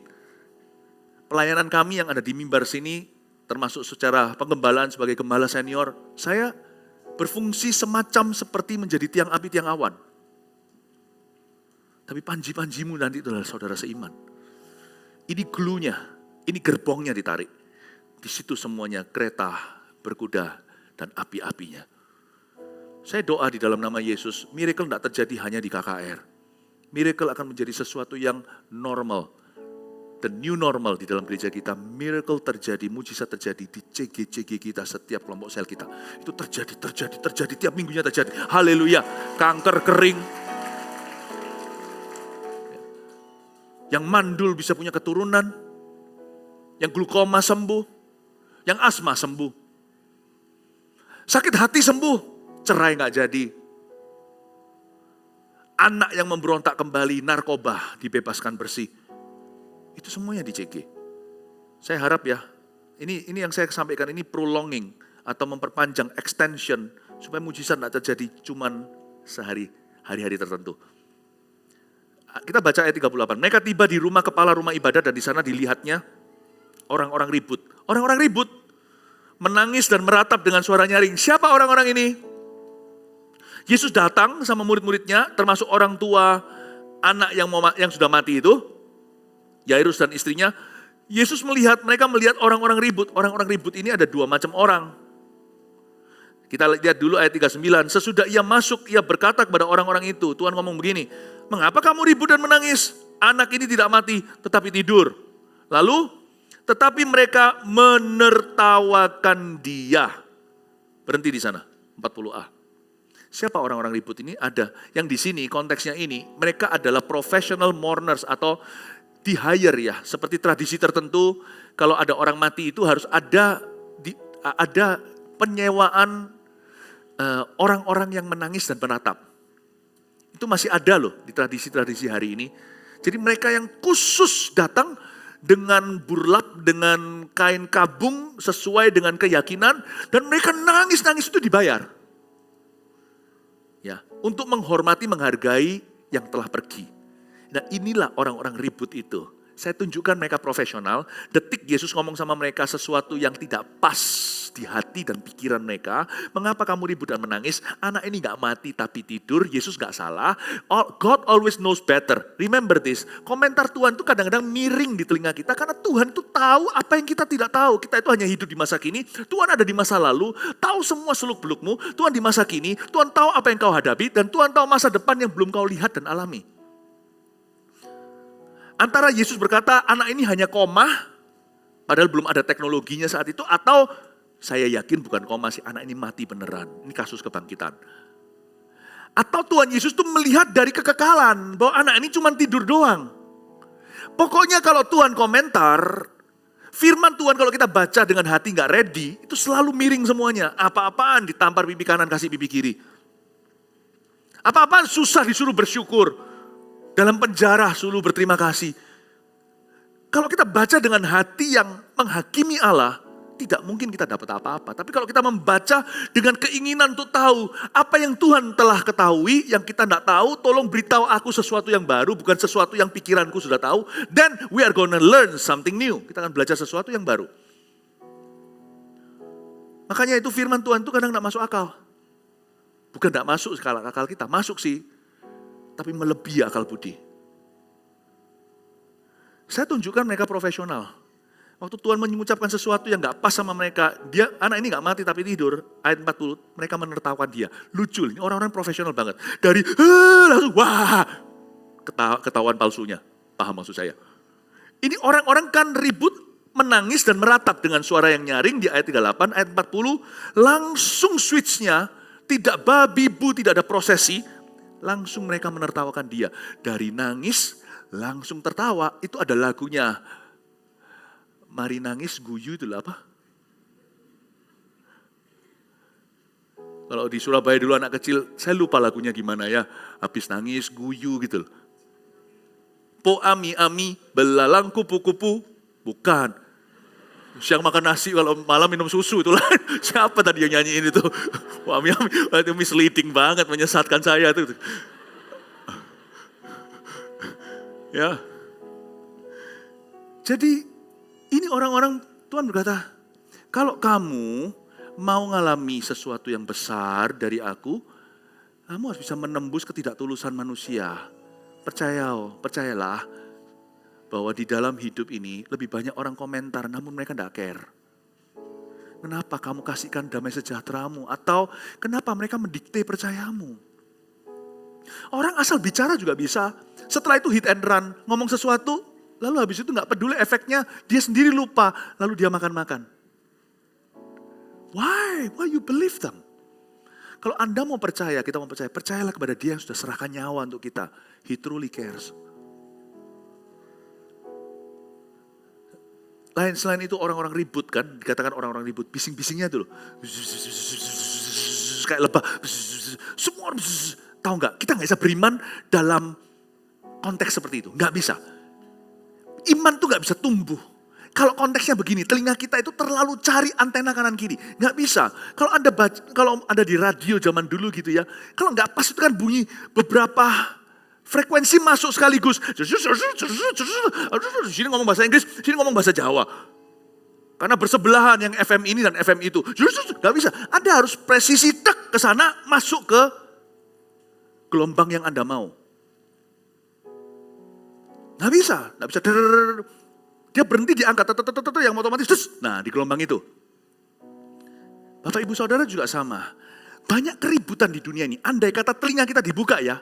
Pelayanan kami yang ada di mimbar sini, termasuk secara penggembalaan sebagai gembala senior, saya berfungsi semacam seperti menjadi tiang api, tiang awan. Tapi panji-panjimu nanti itu adalah saudara seiman. Ini glunya, ini gerbongnya ditarik. Di situ semuanya kereta, berkuda, dan api-apinya. Saya doa di dalam nama Yesus, miracle tidak terjadi hanya di KKR. Miracle akan menjadi sesuatu yang normal. The new normal di dalam gereja kita, miracle terjadi, mujizat terjadi di CG-CG kita, setiap kelompok sel kita. Itu terjadi, tiap minggunya terjadi. Haleluya, kanker kering. Yang mandul bisa punya keturunan, yang glukoma sembuh, yang asma sembuh. Sakit hati sembuh, cerai gak jadi. Anak yang memberontak kembali, narkoba dibebaskan bersih. Itu semuanya di CG. Saya harap ya, ini yang saya sampaikan ini prolonging atau memperpanjang extension supaya mujizat tidak terjadi cuman hari-hari tertentu. Kita baca ayat 38. Mereka tiba di rumah kepala rumah ibadat dan di sana dilihatnya orang-orang ribut. Orang-orang ribut, menangis dan meratap dengan suara nyaring. Siapa orang-orang ini? Yesus datang sama murid-muridnya, termasuk orang tua anak yang sudah mati itu. Yairus dan istrinya, Yesus mereka melihat orang-orang ribut. Orang-orang ribut ini ada dua macam orang. Kita lihat dulu ayat 39. Sesudah ia masuk, ia berkata kepada orang-orang itu. Tuhan ngomong begini, Mengapa kamu ribut dan menangis? Anak ini tidak mati, tetapi tidur. Lalu, tetapi mereka menertawakan dia. Berhenti di sana, 40a. Siapa orang-orang ribut ini? Ada. Yang di sini, konteksnya ini, mereka adalah professional mourners atau di hire ya. Seperti tradisi tertentu, kalau ada orang mati itu harus ada penyewaan orang-orang yang menangis dan menatap. Itu masih ada loh di tradisi-tradisi hari ini. Jadi mereka yang khusus datang dengan burlap, dengan kain kabung sesuai dengan keyakinan. Dan mereka nangis-nangis itu dibayar. Ya, untuk menghormati, menghargai yang telah pergi. Nah inilah orang-orang ribut itu. Saya tunjukkan mereka profesional. Detik Yesus ngomong sama mereka sesuatu yang tidak pas di hati dan pikiran mereka. Mengapa kamu ribut dan menangis? Anak ini gak mati tapi tidur. Yesus gak salah. God always knows better. Remember this. Komentar Tuhan itu kadang-kadang miring di telinga kita. Karena Tuhan itu tahu apa yang kita tidak tahu. Kita itu hanya hidup di masa kini. Tuhan ada di masa lalu. Tahu semua seluk belukmu. Tuhan di masa kini. Tuhan tahu apa yang kau hadapi. Dan Tuhan tahu masa depan yang belum kau lihat dan alami. Antara Yesus berkata anak ini hanya koma, padahal belum ada teknologinya saat itu, atau saya yakin bukan koma sih, anak ini mati beneran. Ini kasus kebangkitan. Atau Tuhan Yesus tuh melihat dari kekekalan, bahwa anak ini cuma tidur doang. Pokoknya kalau Tuhan komentar, firman Tuhan kalau kita baca dengan hati gak ready, itu selalu miring semuanya. Apa-apaan ditampar pipi kanan, kasih pipi kiri. Apa-apaan susah disuruh bersyukur. Dalam penjara suruh berterima kasih. Kalau kita baca dengan hati yang menghakimi Allah, tidak mungkin kita dapat apa-apa. Tapi kalau kita membaca dengan keinginan untuk tahu apa yang Tuhan telah ketahui, yang kita tidak tahu, tolong beritahu aku sesuatu yang baru, bukan sesuatu yang pikiranku sudah tahu. Then we are gonna learn something new. Kita akan belajar sesuatu yang baru. Makanya itu firman Tuhan itu kadang tidak masuk akal. Bukan tidak masuk akal kita, masuk sih. Tapi melebihi akal budi. Saya tunjukkan mereka profesional. Waktu Tuhan mengucapkan sesuatu yang gak pas sama mereka, dia anak ini gak mati tapi tidur, ayat 40, mereka menertawakan dia. Lucu, ini orang-orang profesional banget. Dari langsung wah, ketahuan palsunya. Paham maksud saya? Ini orang-orang kan ribut, menangis dan meratap dengan suara yang nyaring di ayat 38, ayat 40, langsung switchnya, tidak babi bu, tidak ada prosesi, langsung mereka menertawakan dia. Dari nangis, langsung tertawa. Itu ada lagunya. Mari nangis, guyu itu apa? Kalau di Surabaya dulu anak kecil, saya lupa lagunya gimana ya. Habis nangis, guyu gitu loh. Po ami ami, belalang kupu-kupu. Bukan. Siang makan nasi, kalau malam minum susu. Itulah siapa tadi yang nyanyiin itu. Po ami ami, itu misleading banget, menyesatkan saya itu. Ya. Jadi ini orang-orang, Tuhan berkata, kalau kamu mau ngalami sesuatu yang besar dari aku, kamu harus bisa menembus ketidaktulusan manusia. Percayalah bahwa di dalam hidup ini lebih banyak orang komentar, namun mereka tidak care. Kenapa kamu kasihkan damai sejahteramu? Atau kenapa mereka mendikte percayamu? Orang asal bicara juga bisa. Setelah itu hit and run, ngomong sesuatu, lalu habis itu gak peduli efeknya, dia sendiri lupa, lalu dia makan-makan. Why? Why you believe them? Kalau Anda mau percaya, kita mau percaya, percayalah kepada dia yang sudah serahkan nyawa untuk kita. He truly cares. Selain itu orang-orang ribut kan, dikatakan orang-orang ribut, bising-bisingnya tuh loh. Kayak lebah, semua tahu nggak? Kita nggak bisa beriman dalam konteks seperti itu, nggak bisa. Iman tuh nggak bisa tumbuh. Kalau konteksnya begini, telinga kita itu terlalu cari antena kanan kiri, nggak bisa. Kalau Anda di radio zaman dulu gitu ya, kalau nggak pas itu kan bunyi beberapa frekuensi masuk sekaligus. Sini ngomong bahasa Inggris, sini ngomong bahasa Jawa. Karena bersebelahan yang FM ini dan FM itu. Gak bisa. Anda harus presisi tek ke sana, masuk ke gelombang yang Anda mau. Gak bisa. Dia berhenti di angka yang otomatis. Nah di gelombang itu. Bapak Ibu Saudara juga sama. Banyak keributan di dunia ini. Andai kata telinga kita dibuka ya.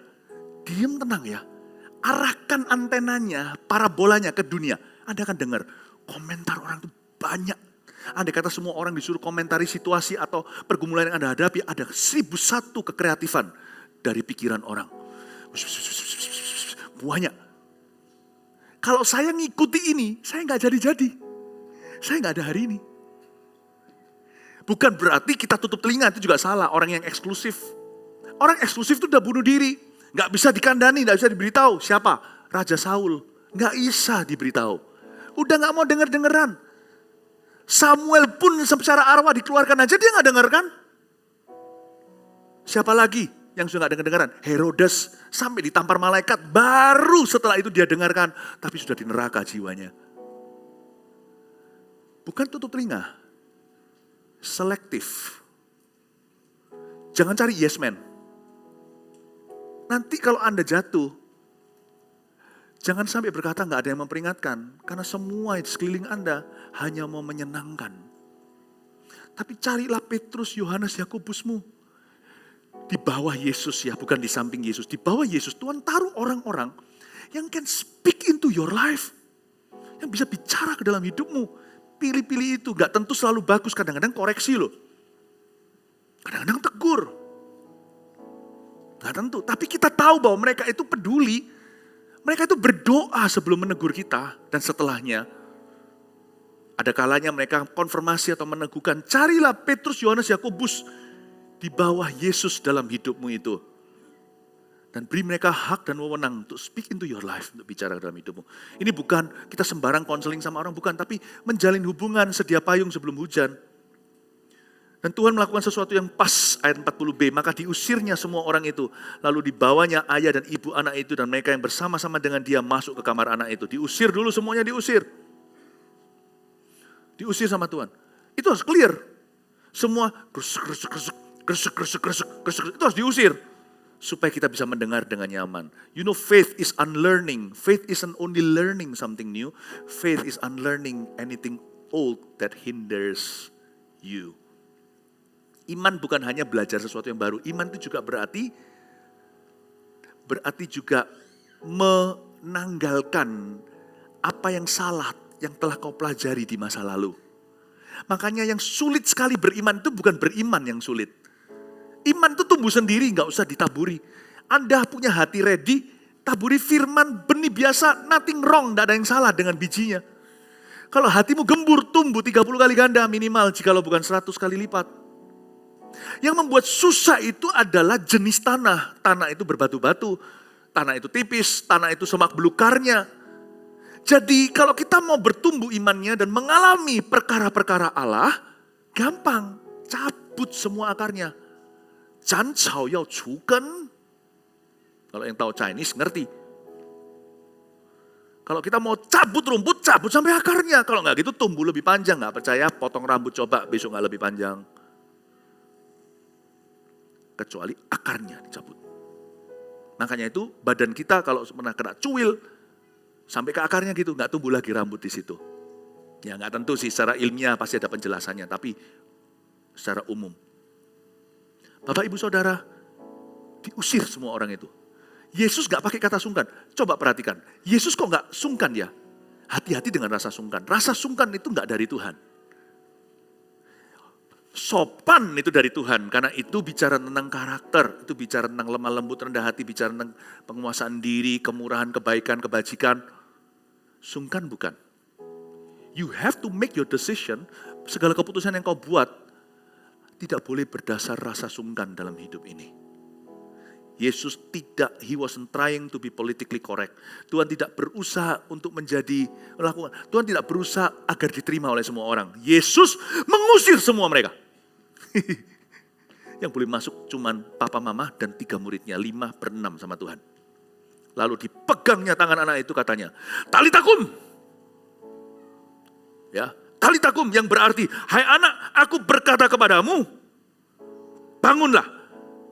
Diam tenang ya. arahkan antenanya, parabolanya ke dunia, Anda akan dengar komentar orang itu banyak. Andai kata semua orang disuruh komentari situasi atau pergumulan yang Anda hadapi, ada 1001 kekreatifan dari pikiran orang. Banyak. Kalau saya ngikuti ini, saya nggak jadi-jadi. Saya nggak ada hari ini. Bukan berarti kita tutup telinga, itu juga salah. Orang yang eksklusif. Orang eksklusif itu udah bunuh diri. Nggak bisa dikandani, nggak bisa diberitahu. Siapa? Raja Saul. Nggak bisa diberitahu. Udah nggak mau denger-dengeran. Samuel pun secara arwah dikeluarkan aja, dia nggak dengarkan. Siapa lagi yang sudah nggak dengar-dengaran? Herodes sampai ditampar malaikat, baru setelah itu dia dengarkan. Tapi sudah di neraka jiwanya. Bukan tutup telinga. Selektif. Jangan cari yes man. Nanti kalau Anda jatuh, jangan sampai berkata nggak ada yang memperingatkan. Karena semua di sekeliling Anda hanya mau menyenangkan. Tapi carilah Petrus, Yohanes, Yakobusmu. Di bawah Yesus ya, bukan di samping Yesus. Di bawah Yesus, Tuhan taruh orang-orang yang can speak into your life. Yang bisa bicara ke dalam hidupmu. Pilih-pilih itu, gak tentu selalu bagus. Kadang-kadang koreksi loh. Kadang-kadang tegur. Gak tentu, tapi kita tahu bahwa mereka itu peduli. Mereka itu berdoa sebelum menegur kita. Dan setelahnya, ada kalanya mereka konfirmasi atau meneguhkan. Carilah Petrus, Yohanes, Yakobus di bawah Yesus dalam hidupmu itu. Dan beri mereka hak dan wewenang untuk speak into your life, untuk bicara dalam hidupmu. Ini bukan kita sembarang konseling sama orang, bukan. Tapi menjalin hubungan sedia payung sebelum hujan. Dan Tuhan melakukan sesuatu yang pas, ayat 40b. Maka diusirnya semua orang itu. Lalu dibawanya ayah dan ibu anak itu. Dan mereka yang bersama-sama dengan dia masuk ke kamar anak itu. Diusir dulu, semuanya diusir. Diusir sama Tuhan. Itu harus clear. Semua kresek, itu harus diusir. Supaya kita bisa mendengar dengan nyaman. You know, faith is unlearning. Faith isn't only learning something new. Faith is unlearning anything old that hinders you. Iman bukan hanya belajar sesuatu yang baru. Iman itu juga berarti juga menanggalkan apa yang salah yang telah kau pelajari di masa lalu. Makanya yang sulit sekali beriman itu bukan beriman yang sulit. Iman itu tumbuh sendiri, gak usah ditaburi. Anda punya hati ready, taburi firman, benih biasa, nothing wrong, gak ada yang salah dengan bijinya. Kalau hatimu gembur, tumbuh 30 kali ganda minimal, jikalau bukan 100 kali lipat. Yang membuat susah itu adalah jenis tanah. Tanah itu berbatu-batu, tanah itu tipis, tanah itu semak belukarnya. Jadi kalau kita mau bertumbuh imannya dan mengalami perkara-perkara Allah, gampang, cabut semua akarnya. 斩草要除根. Kalau yang tahu Chinese ngerti. Kalau kita mau cabut rumput, cabut sampai akarnya. Kalau nggak gitu tumbuh lebih panjang. Nggak percaya, potong rambut coba, besok nggak lebih panjang. Kecuali akarnya dicabut. Makanya itu badan kita kalau pernah kena cuil, sampai ke akarnya gitu, nggak tumbuh lagi rambut di situ. Ya nggak tentu sih, secara ilmiah pasti ada penjelasannya, tapi secara umum. Bapak ibu saudara, diusir semua orang itu. Yesus gak pakai kata sungkan. Coba perhatikan, Yesus kok gak sungkan ya? Hati-hati dengan rasa sungkan. Rasa sungkan itu gak dari Tuhan. Sopan itu dari Tuhan, karena itu bicara tentang karakter, itu bicara tentang lemah lembut, rendah hati, bicara tentang penguasaan diri, kemurahan, kebaikan, kebajikan. Sungkan bukan. You have to make your decision, segala keputusan yang kau buat, tidak boleh berdasar rasa sungkan dalam hidup ini. Yesus tidak, he wasn't trying to be politically correct. Tuhan tidak berusaha untuk melakukan. Tuhan tidak berusaha agar diterima oleh semua orang. Yesus mengusir semua mereka. Yang boleh masuk cuman papa mama dan 3 muridnya, 5/6 sama Tuhan. Lalu dipegangnya tangan anak itu katanya, Talitakum. Ya. Talitakum yang berarti, hai anak, aku berkata kepadamu, bangunlah.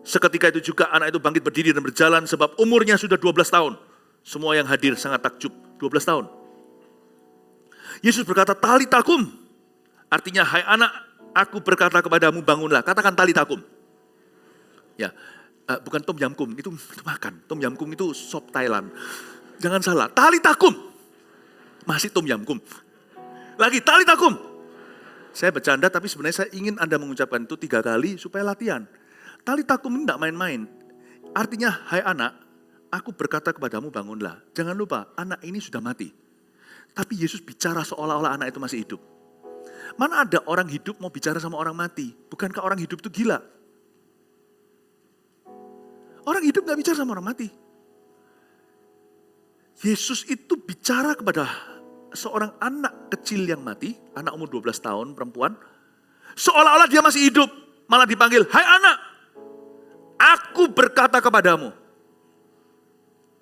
Seketika itu juga anak itu bangkit berdiri dan berjalan sebab umurnya sudah 12 tahun. Semua yang hadir sangat takjub, 12 tahun. Yesus berkata, Talitakum. Artinya, hai anak, aku berkata kepadamu, bangunlah. Katakan Talitakum. Ya, bukan tom yam kum, itu makan. Tom yam kum itu sop Thailand. Jangan salah, talitakum. Masih tom yam kum. Lagi talitakum. Saya bercanda tapi sebenarnya saya ingin Anda mengucapkan itu 3 kali supaya latihan. Talitakum ini tidak main-main. Artinya, hai anak, aku berkata kepadamu bangunlah. Jangan lupa, anak ini sudah mati. Tapi Yesus bicara seolah-olah anak itu masih hidup. Mana ada orang hidup mau bicara sama orang mati? Bukankah orang hidup itu gila? Orang hidup gak bicara sama orang mati. Yesus itu bicara kepada seorang anak kecil yang mati, anak umur 12 tahun, perempuan, seolah-olah dia masih hidup, malah dipanggil, hai anak, aku berkata kepadamu,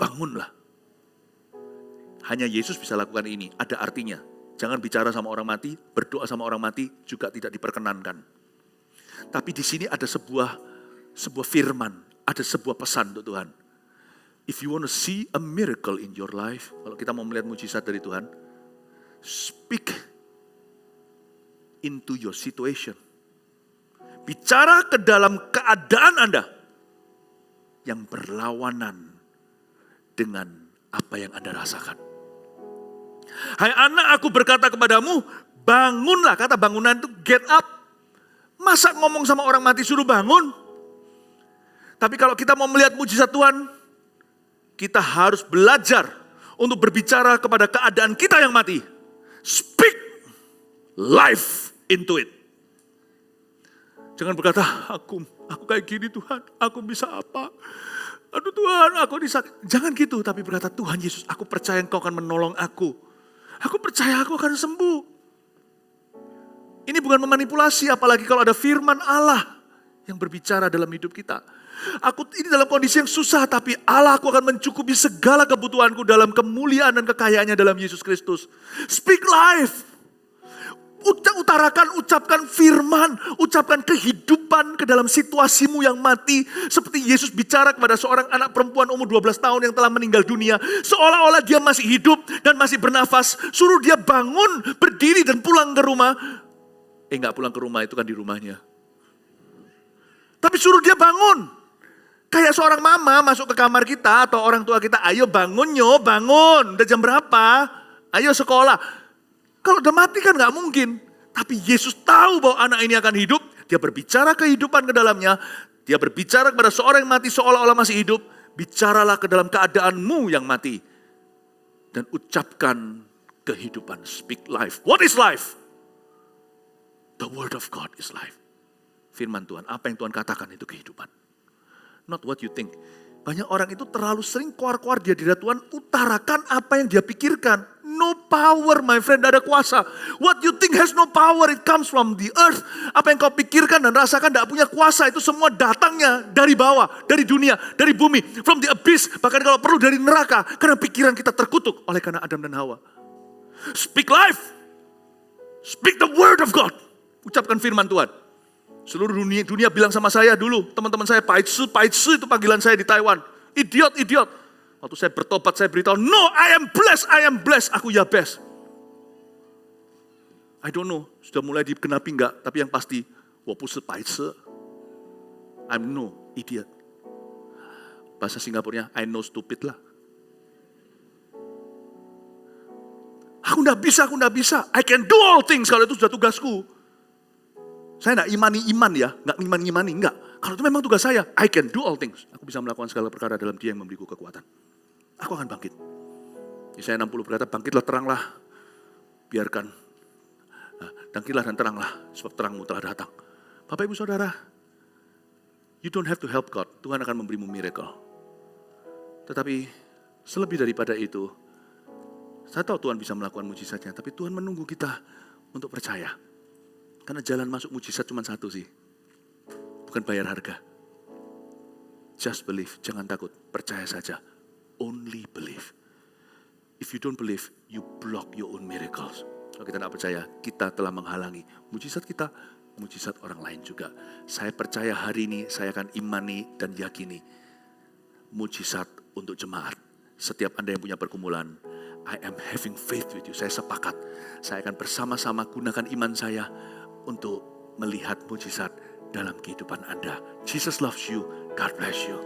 bangunlah. Hanya Yesus bisa lakukan ini, ada artinya. Jangan bicara sama orang mati, berdoa sama orang mati juga tidak diperkenankan. Tapi di sini ada sebuah firman, ada sebuah pesan untuk Tuhan. If you want to see a miracle in your life, kalau kita mau melihat mujizat dari Tuhan, speak into your situation. Bicara ke dalam keadaan Anda yang berlawanan dengan apa yang Anda rasakan. Hai anak, aku berkata kepadamu, bangunlah. Kata bangunan itu get up. Masa ngomong sama orang mati suruh bangun? Tapi kalau kita mau melihat mujizat Tuhan, kita harus belajar untuk berbicara kepada keadaan kita yang mati. Speak life into it. Jangan berkata, aku kayak gini Tuhan, aku bisa apa? Aduh Tuhan, aku disakit. Jangan gitu, tapi berkata, Tuhan Yesus, aku percaya Engkau akan menolong aku. Aku percaya aku akan sembuh. Ini bukan memanipulasi, apalagi kalau ada firman Allah yang berbicara dalam hidup kita. Aku ini dalam kondisi yang susah, tapi Allah, aku akan mencukupi segala kebutuhanku dalam kemuliaan dan kekayaannya dalam Yesus Kristus. Speak life. Ucapkan firman, ucapkan kehidupan ke dalam situasimu yang mati. Seperti Yesus bicara kepada seorang anak perempuan umur 12 tahun yang telah meninggal dunia. Seolah-olah dia masih hidup dan masih bernafas. Suruh dia bangun, berdiri dan pulang ke rumah. Enggak pulang ke rumah, itu kan di rumahnya. Tapi suruh dia bangun. Kayak seorang mama masuk ke kamar kita atau orang tua kita, ayo bangun yo, bangun. Udah jam berapa? Ayo sekolah. Kalau udah mati kan gak mungkin. Tapi Yesus tahu bahwa anak ini akan hidup. Dia berbicara kehidupan ke dalamnya. Dia berbicara kepada seorang yang mati seolah-olah masih hidup. Bicaralah ke dalam keadaanmu yang mati. Dan ucapkan kehidupan. Speak life. What is life? The word of God is life. Firman Tuhan, apa yang Tuhan katakan itu kehidupan. Not what you think. Banyak orang itu terlalu sering keluar-keluar di hadirat Tuhan, utarakan apa yang dia pikirkan. No power, my friend, tidak ada kuasa. What you think has no power, it comes from the earth. Apa yang kau pikirkan dan rasakan tidak punya kuasa, itu semua datangnya dari bawah, dari dunia, dari bumi, from the abyss. Bahkan kalau perlu dari neraka, karena pikiran kita terkutuk oleh karena Adam dan Hawa. Speak life. Speak the word of God. Ucapkan firman Tuhan. Seluruh dunia bilang sama saya dulu, teman-teman saya, paitsu itu panggilan saya di Taiwan. Idiot. Waktu saya bertobat, saya beritahu, no, I am blessed, aku ya best. I don't know, sudah mulai digenapi enggak, tapi yang pasti, wapusu paitsu, I'm no idiot. Bahasa Singapurnya, I know stupid lah. Aku enggak bisa, I can do all things, kalau itu sudah tugasku. Saya enggak imani-iman ya, enggak ngimani, enggak. Kalau itu memang tugas saya, I can do all things. Aku bisa melakukan segala perkara dalam Dia yang memberiku kekuatan. Aku akan bangkit. Yesaya 60 berkata, bangkitlah teranglah. Biarkan. Bangkitlah dan teranglah, sebab terangmu telah datang. Bapak Ibu Saudara, you don't have to help God. Tuhan akan memberimu miracle. Tetapi selebih daripada itu, saya tahu Tuhan bisa melakukan mujizatnya, tapi Tuhan menunggu kita untuk percaya. Karena jalan masuk mujizat cuma satu sih. Bukan bayar harga. Just believe, jangan takut, percaya saja. Only believe. If you don't believe, you block your own miracles. Kalau kita tidak percaya, kita telah menghalangi mujizat kita, mujizat orang lain juga. Saya percaya hari ini, saya akan imani dan yakini mujizat untuk jemaat. Setiap Anda yang punya pergumulan, I am having faith with you. Saya sepakat, saya akan bersama-sama gunakan iman saya untuk melihat mujizat dalam kehidupan Anda. Jesus loves you. God bless you.